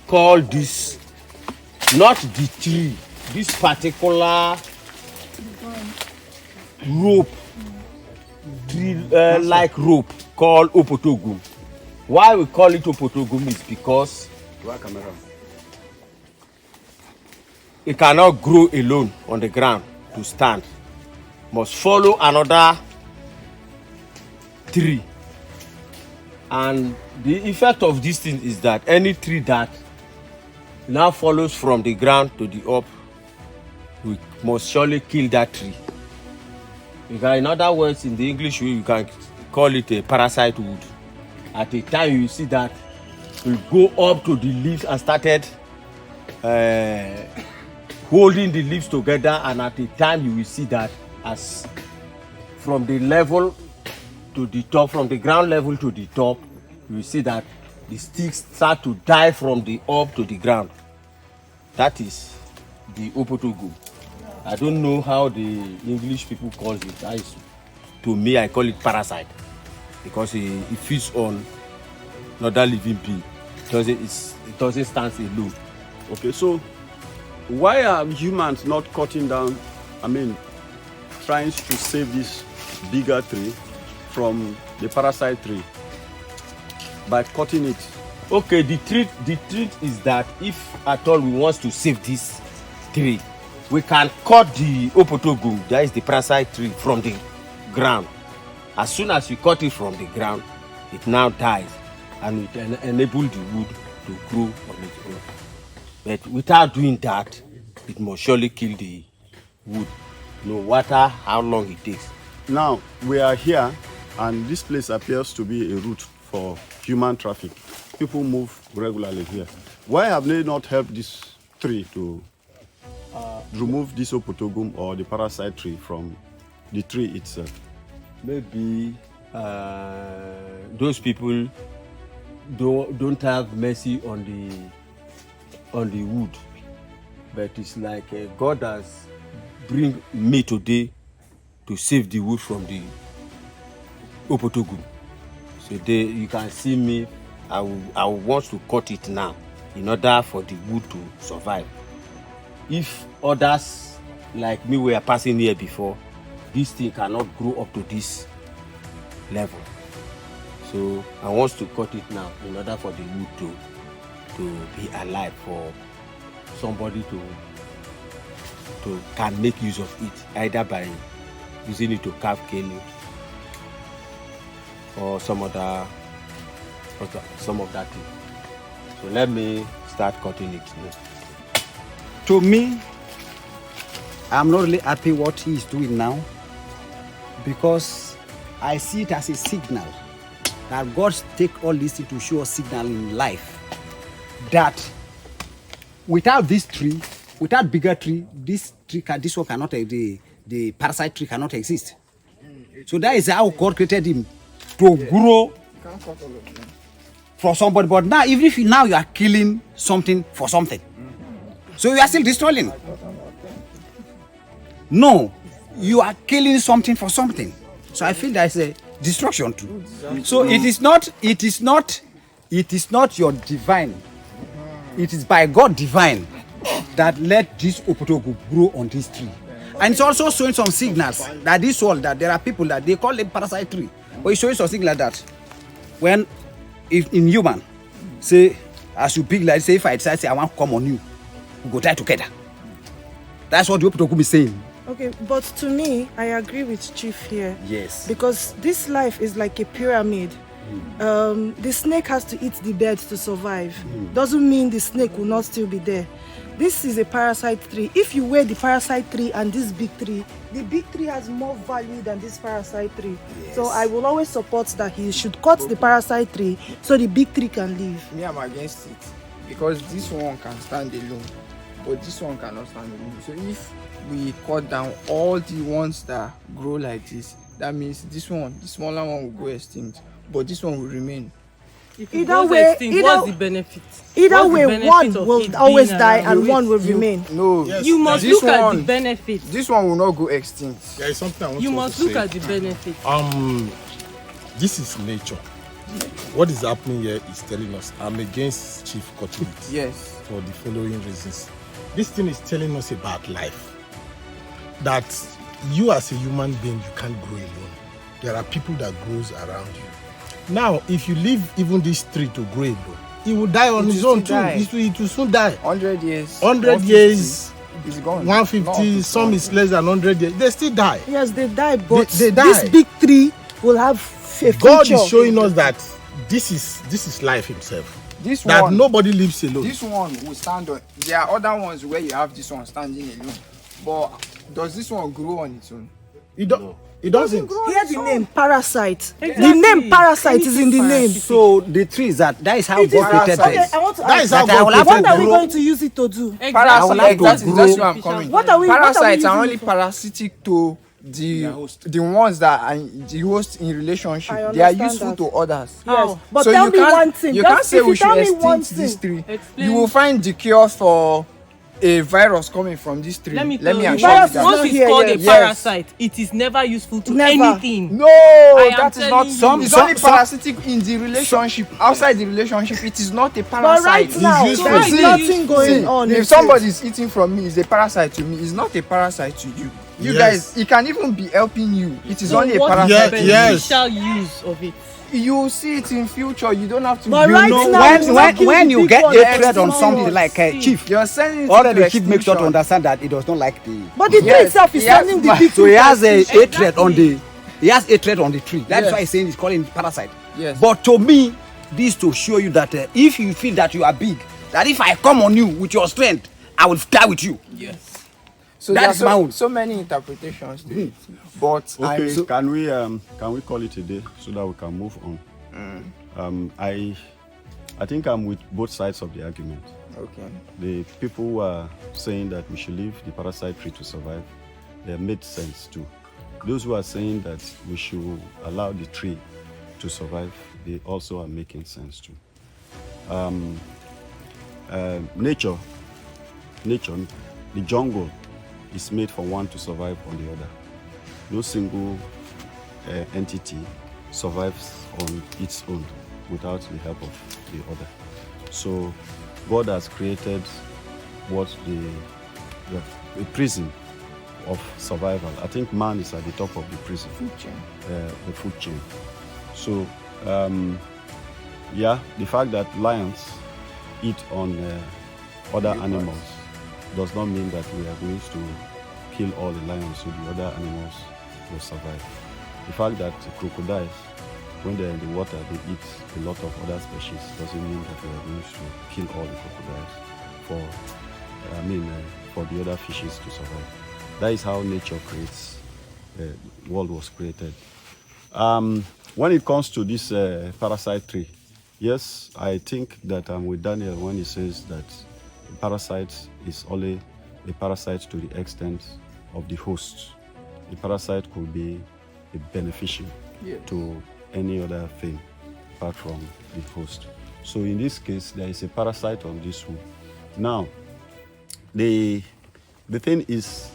call this, not the tree, this particular rope, tree like rope called opotogum. Why we call it opotogum is because it cannot grow alone on the ground to stand. Must follow another tree. And the effect of this thing is that any tree that now follows from the ground to the up, we must surely kill that tree. Because in other words, in the English way, you can call it a parasite wood. At a time you see that we go up to the leaves and started holding the leaves together, and at a time you will see that as from the level to the top, from the ground level to the top, you will see that the sticks start to die from the up to the ground. That is the opotogum. I don't know how the English people call it. To me, I call it parasite because it feeds on another living being. It doesn't stand alone. Okay, so why are humans not cutting down, trying to save this bigger tree from the parasite tree by cutting it? Okay, the truth is that if at all we want to save this tree, we can cut the opotogum, that is the parasite tree, from the ground. As soon as you cut it from the ground, it now dies and it enables the wood to grow on its own. But without doing that, it must surely kill the wood, no matter how long it takes. Now, we are here and this place appears to be a route for human traffic. People move regularly here. Why have they not helped this tree to remove this opotogum or the parasite tree from the tree itself? Maybe those people don't have mercy on the wood, but it's like God has bring me today to save the wood from the opotogum. So you can see me. I want to cut it now in order for the wood to survive. If others like me were passing here before, this thing cannot grow up to this level. So I want to cut it now in order for the wood to be alive, for somebody to can make use of it, either by using it to carve cane or some of that thing. So let me start cutting it now. To me, I'm not really happy what he is doing now, because I see it as a signal that God take all this to show a signal in life that without this tree, without bigger tree, this one cannot, the parasite tree cannot exist. So that is how God created him, to grow for somebody. But now, even if you are killing something for something, so you are still destroying. No, you are killing something for something. So I feel there is a destruction too. So it is not your divine. It is by God divine that let this opotogo grow on this tree. And it's also showing some signals that this world, that there are people that they call them parasite tree. But it's showing some signal that when, if in human, say, as you big like, say, if I decide, say, I want to come on you, we go die together. That's what the opotogo is saying. Okay, but to me, I agree with Chief here. Yes. Because this life is like a pyramid. The snake has to eat the bird to survive. Doesn't mean the snake will not still be there. This is a parasite tree. If you weigh the parasite tree and this big tree, the big tree has more value than this parasite tree. Yes. So I will always support that he should cut the parasite tree so the big tree can live. Me, I'm against it because this one can stand alone, but this one cannot stand alone. So if we cut down all the ones that grow like this, that means this one, the smaller one, will go extinct, but this one will remain. If either way, extinct, what's the benefit? Either way, one will always die and one will remain. No, yes, you must look at the benefit. This one will not go extinct. There is something I want you to must say. Look at the benefit. This is nature. What is happening here is telling us I'm against chief cutting it Yes. for the following reasons. This thing is telling us about life. That you as a human being, you can't grow alone. There are people that grows around you. Now, if you leave even this tree to grow alone, it will die on its own too. It will soon die. 100 years. 100 years. It's gone. 150, some is less than 100 years. They still die. Yes, they die, but They die. this big tree will have a future. God is showing us that this is life himself. This That one, nobody lives alone. this one will stand on. There are other ones where you have this one standing alone. But does this one grow on its own? It doesn't. Hear the name Parasite. The Exactly. name Parasite is in the name. So the tree is that is how It is God created parasite. us. I want to That is ask, how God What what are we grow. going to use it to do? I will Parasite, have to that's grow. where I'm coming. What are we Parasites using are it only for? parasitic to the ones that are the host in relationship. I They are understand useful that. to others. Yes, but So tell you me can't, one thing. You Just can't say if you we should tell me one extinct this thing. tree. Explain. You will find the cure for a virus coming from this tree. Let me tell you, assure Virus you is that. once not it's here called yet. a Yes. parasite, it is never useful to Never. anything. No, am that is not. telling you. It's only parasitic in the relationship. Outside the relationship, it is not a But parasite. right now, useful. there's See, nothing going on. If with somebody is eating from me, it's a parasite to me. It's not a parasite to you. You Yes. guys, it can even be helping you. It is So only a what is parasite. the Yeah, yes. beneficial use of it? You will see it in future. You don't have to. But you right know, now, When it's not when the you big get one. hatred on Small something ones. like a chief, you're sending it already to the chief makes sure to extinction. understand that he does not like the. But the tree Yes, itself is yes, sending the but- big So he has a Exactly. hatred on the. He has hatred on the tree. That's Yes. why he's saying he's calling it parasite. Yes. But to me, this to show you that if you feel that you are big, that if I come on you with your strength, I will die with you. Yes. So That's there my are own. so many interpretations to it. But Okay, I'm can we call it a day so that we can move on? I think I'm with both sides of the argument. okay. The people who are saying that we should leave the parasite tree to survive, they made sense too. Those who are saying that we should allow the tree to survive, they also are making sense too. Nature, the jungle is made for one to survive on the other. No single entity survives on its own without the help of the other. So God has created what the prison of survival. I think man is at the top of the prison, the food chain. So the fact that lions eat on other animals does not mean that we are going to kill all the lions so the other animals will survive. The fact that crocodiles, when they're in the water, they eat a lot of other species doesn't mean that we are going to kill all the crocodiles for the other fishes to survive. That is how nature creates, the world was created. When it comes to this parasite tree, yes, I think that I'm with Daniel when he says that a parasite is only a parasite to the extent of the host. The parasite could be a beneficial to any other thing apart from the host. So in this case, there is a parasite on this wood. Now, the thing is,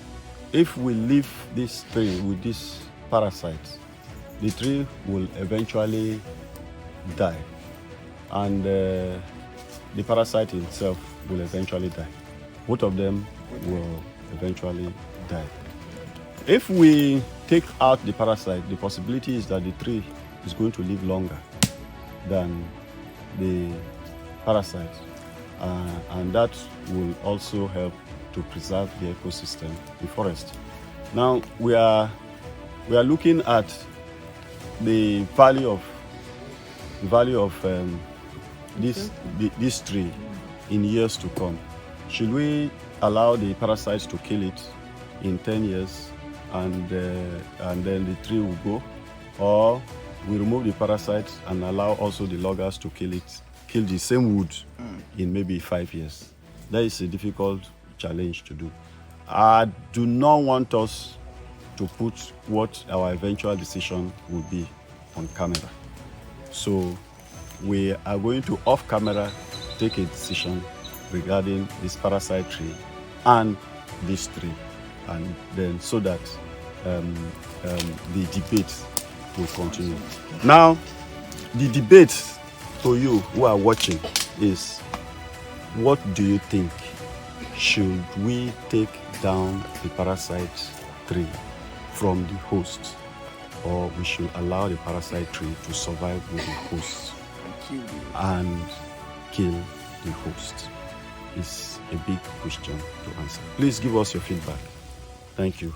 if we leave this tree with this parasite, the tree will eventually die, and the parasite itself will eventually die. Both of them will eventually die. If we take out the parasite, the possibility is that the tree is going to live longer than the parasite, and that will also help to preserve the ecosystem, the forest. Now we are looking at the value of this tree in years to come. Should we allow the parasites to kill it in 10 years and then the tree will go, or we remove the parasites and allow also the loggers to kill the same wood in maybe 5 years? That is a difficult challenge to do. I do not want us to put what our eventual decision will be on camera. So we are going to off camera take a decision regarding this parasite tree and this tree, and then so that the debate will continue. Now, The debate to you who are watching is, what do you think? Should we take down the parasite tree from the host, or we should allow the parasite tree to survive with the host and kill the host? It's a big question to answer. Please give us your feedback. Thank you.